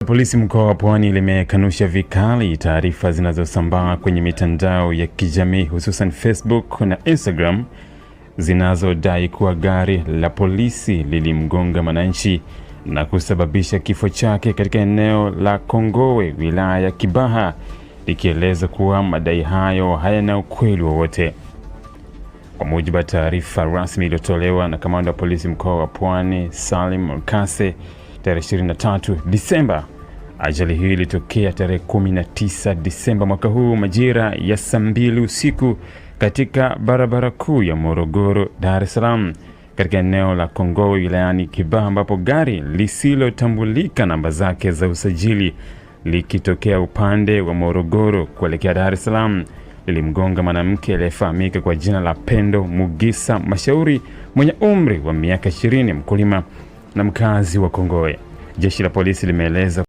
Polisi mkoa wa Pwani limekanusha vikali taarifa zinazosambaa kwenye mitandao ya kijamii hususan Facebook na Instagram zinazodai kuwa gari la polisi lilimgonga mwananchi na kusababisha kifo chake katika eneo la Kongowe, wilaya ya Kibaha, likieleza kuwa madai hayo hayana ukweli wowote. Kwa mujibu wa taarifa rasmi iliyotolewa na kamanda wa polisi mkoa wa Pwani Salim Mkase tarehe 23 Disemba, ajali hii ilitokea tarehe 19 Disemba mwaka huu majira ya saa 2 usiku katika barabara kuu ya Morogoro Dar es Salaam katika eneo la Kongowe wilayani Kibaha, ambapo gari lisilotambulika namba zake za usajili likitokea upande wa Morogoro kuelekea Dar es Salaam lilimgonga mwanamke aliyefahamika kwa jina la Pendo Mugisa Mashauri mwenye umri wa miaka 20, mkulima na mkazi wa Kongowe. Jeshi la polisi limeeleza